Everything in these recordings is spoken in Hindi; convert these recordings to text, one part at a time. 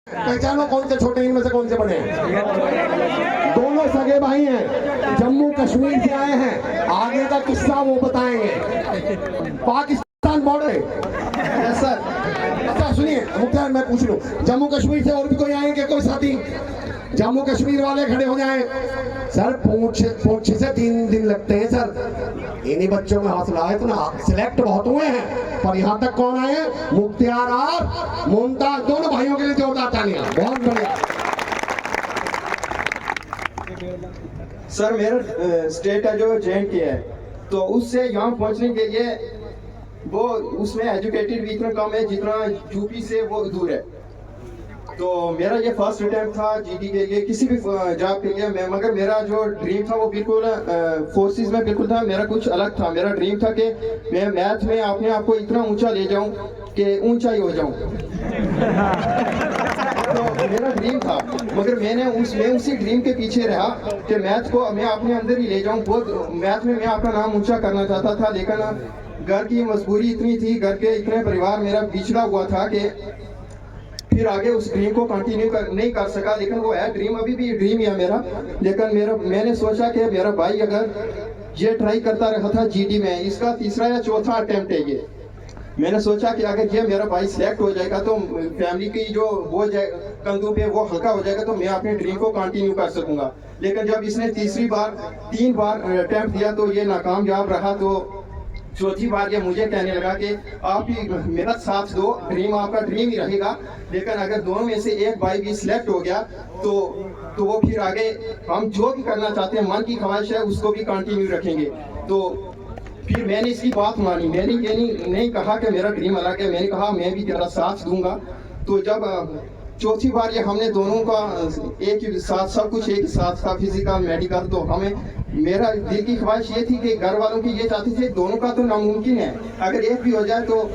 पहचानो कौन से छोटे इनमें से कौन से बड़े हैं। दोनों सगे भाई हैं, जम्मू कश्मीर से आए हैं। आगे का किस्सा वो बताएंगे। Pakistan border sir. अच्छा सुनिए मुख्तार, मैं पूछ लूं, जम्मू कश्मीर से और भी कोई आएंगे? कोई साथी जम्मू कश्मीर वाले खड़े हो जाएं। सर पूछ से 3 दिन लगते हैं सर। इन्हीं बच्चों में हौसला है इतना। सिलेक्ट बहुत हुए हैं पर यहाँ तक कौन आए? मुख्तार और मुमताज, दोनों भाइयों के लिए जोरदार तालियां। बहुत बढ़िया सर। मेरा स्टेट है जो JNK है, तो उससे यहाँ पहुँचने के लिए वो उसमें एजुकेटेड भी इतना कम है जितना यूपी से वो दूर है। तो मेरा ये फर्स्ट अटेम्प्ट था GD के लिए, किसी भी जॉब के लिए। मगर मेरा जो ड्रीम था वो बिल्कुल फोर्सेस में बिल्कुल था। मेरा कुछ अलग था। मेरा ड्रीम था कि मैं मैथ में अपने आप को इतना ऊंचा ले जाऊं कि ऊंचाई हो जाऊं। तो मेरा ड्रीम था, मगर मैं उसी ड्रीम के पीछे रहा कि मैथ को मैं अपने अंदर ही ले जाऊं। बहुत मैथ में मैं अपना नाम ऊंचा करना चाहता था, लेकिन घर की मजबूरी इतनी थी, घर के इतने परिवार मेरा बिछड़ा हुआ था कि फिर आगे उस ड्रीम को कंटिन्यू नहीं कर सका। लेकिन वो है ड्रीम, अभी भी ड्रीम है मेरा। लेकिन मैंने सोचा कि मेरा भाई अगर ये ट्राई करता रहा था GD में, इसका तीसरा या चौथा अटेम्प्ट है ये। मैंने सोचा कि अगर ये मेरा भाई सिलेक्ट हो जाएगा तो फैमिली की जो बोझ है कंधों पे वो हल्का हो जाएगा, तो मैं अपने ड्रीम को कंटिन्यू कर सकूंगा। लेकिन जब इसने 3 बार अटेम्प्ट दिया तो ये नाकामयाब रहा। तो चौथी बार ये मुझे कहने लगा कि आप ही मेरा साथ दो, ड्रीम आपका ड्रीम ही रहेगा। लेकिन अगर दोनों में से एक भाई भी सिलेक्ट हो गया तो वो फिर आगे हम जो भी करना चाहते हैं, मन की ख्वाहिश है, उसको भी कंटिन्यू रखेंगे। तो फिर मैंने इसकी बात मानी। मैंने ये नहीं कहा कि मेरा ड्रीम अलग है, मैंने कहा मैं भी तेरा साथ दूंगा। तो जब चौथी बार ये हमने दोनों का एक ही साथ, सब कुछ एक ही साथ था, फिजिकल मेडिकल, तो मेरा दिल की ख्वाहिश ये थी कि घर वालों की ये चाहती थी दोनों का तो नामुमकिन है, अगर एक भी हो जाए तो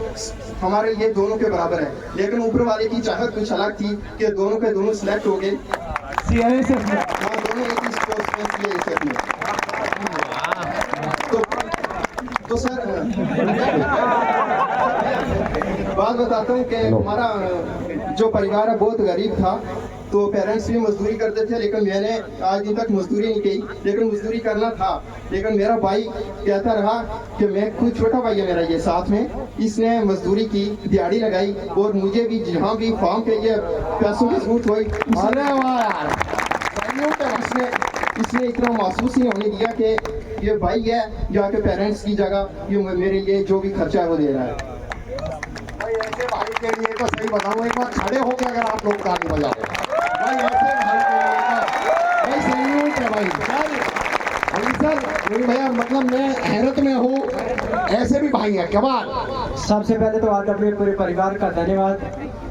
हमारे लिए दोनों के बराबर है। लेकिन ऊपर वाले की चाहत कुछ अलग थी कि दोनों के दोनों सिलेक्ट हो गए। दोनों एक ही स्पोर्ट्स में। तो सर बात बताता हूँ कि हमारा जो परिवार है बहुत गरीब था। तो पेरेंट्स भी मजदूरी करते थे, लेकिन मैंने आज दिन तक मजदूरी नहीं की। लेकिन मजदूरी करना था। लेकिन मेरा भाई कहता रहा कि मैं खुद, छोटा भाई है मेरा ये साथ में, इसने मजदूरी की, दिहाड़ी लगाई, और मुझे भी जहाँ भी फॉर्म के लिए पैसों की जरूरत हुई, इसने इतना महसूस नहीं होने दिया कि ये भाई है जाके पेरेंट्स की जगह ये मेरे लिए जो भी खर्चा है वो दे रहा है। भाई ऐसे भाई के लिए तो सही बताऊं, एक बार खड़े होकर अगर आप लोग ताली बजाओ भाई, ऐसे भाई के लिए सैल्यूट है भाई। सर भैया, मतलब मैं हैरत में हूँ, ऐसे भी भाई हैं, कमाल। सबसे पहले तो RW पूरे परिवार का धन्यवाद,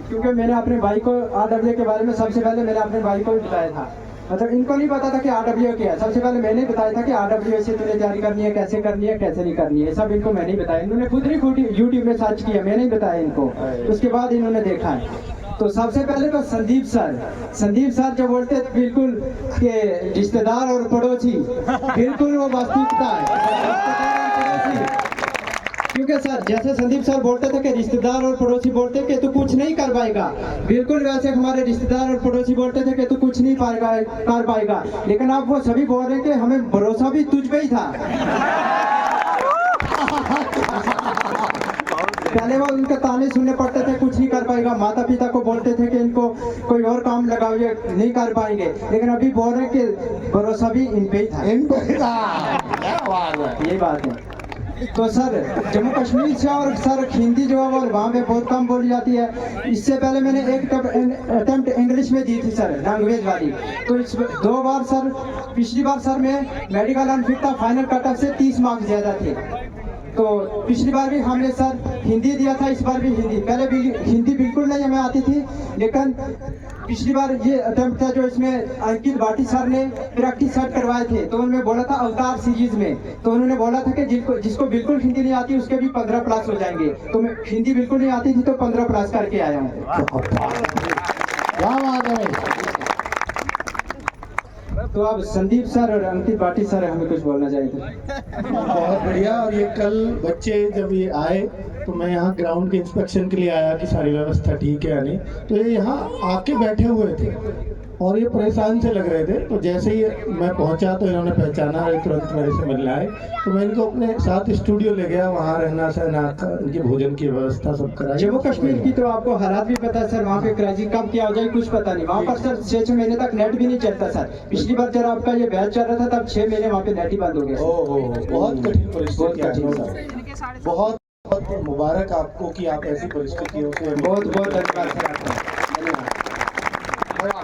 क्योंकि मैंने अपने भाई को RW के बारे में सबसे पहले मैंने अपने भाई को बताया था। मतलब इनको नहीं पता था कि RW क्या है। सबसे पहले मैंने बताया था कि RW से तुझे तैयारी करनी है, कैसे करनी है, कैसे नहीं करनी है, सब इनको मैंने बताया। इन्होंने खुद ही YouTube में सर्च किया, मैंने ही बताया इनको, उसके बाद इन्होंने देखा है। तो सबसे पहले तो संदीप सर जो बोलते थे बिल्कुल के रिश्तेदार और पड़ोसी, बिल्कुल वो वास्तविकता है। क्योंकि सर जैसे संदीप सर बोलते थे कि रिश्तेदार और पड़ोसी बोलते कि तू कुछ नहीं कर पाएगा, बिल्कुल वैसे हमारे रिश्तेदार और पड़ोसी बोलते थे कि तू कुछ नहीं कर पाएगा। लेकिन अब वो सभी बोल रहे हैं कि हमें भरोसा भी तुझ पे ही था। पहले वो उनके ताने सुनने पड़ते थे, कुछ नहीं कर पाएगा। माता पिता को बोलते थे कि इनको कोई और काम लगाओ, ये नहीं कर पाएंगे। लेकिन अभी बोल रहे हैं कि भरोसा भी इन पे ही था। यही बात है। तो सर जम्मू कश्मीर से, और सर हिंदी जो है वो वहाँ पे बहुत कम बोली जाती है। इससे पहले मैंने एक अटेम्प्ट इंग्लिश में दी थी सर, लैंग्वेज वाली। तो 2 बार सर, पिछली बार सर मैं मेडिकल अनफिट था, फाइनल कट ऑफ से 30 मार्क्स ज़्यादा थे। तो पिछली बार भी हमने सर हिंदी दिया था, इस बार भी हिंदी। पहले भी हिंदी बिल्कुल नहीं हमें आती थी, लेकिन पिछली बार ये अटेम्प्ट था जो इसमें अंकित भाटी सर ने प्रैक्टिस सेट करवाए थे। तो उन्होंने बोला था अवतार सीरीज में, तो उन्होंने बोला था कि जिसको बिल्कुल हिंदी नहीं आती उसके भी 15+ हो जाएंगे। तो मैं हिंदी बिल्कुल नहीं आती थी तो 15+ करके आया हूँ। क्या बात है। तो अब संदीप सर और अंकित भाटी सर हमें कुछ बोलना चाहिए। बहुत बढ़िया। और ये कल बच्चे जब ये आए तो मैं यहाँ ग्राउंड के इंस्पेक्शन के लिए आया कि सारी व्यवस्था ठीक है या नहीं, तो ये यहाँ आके बैठे हुए थे और ये परेशान से लग रहे थे। तो जैसे ही मैं पहुँचा तो इन्होंने पहचाना और तुरंत मेरे से मिलने आए। तो मैं इनको अपने साथ स्टूडियो ले गया, वहाँ रहना सहना इनके भोजन की व्यवस्था सब कराई। जम्मू कश्मीर की तो आपको हालात भी पता है सर, वहाँ पे क्राइसिस कब क्या हो जाए कुछ पता नहीं। वहाँ पर सर 6 महीने तक नेट भी नहीं चलता सर। पिछली बार जब आपका ये बैच चल रहा था तब 6 महीने वहाँ पे नेट ही बंद हो गया। ओहो, बहुत कठिन परिस्थिति बहुत है। बहुत बहुत मुबारक आपको कि आप ऐसी परिस्थितियों से बहुत बहुत धन्यवाद सर आपका, धन्यवाद।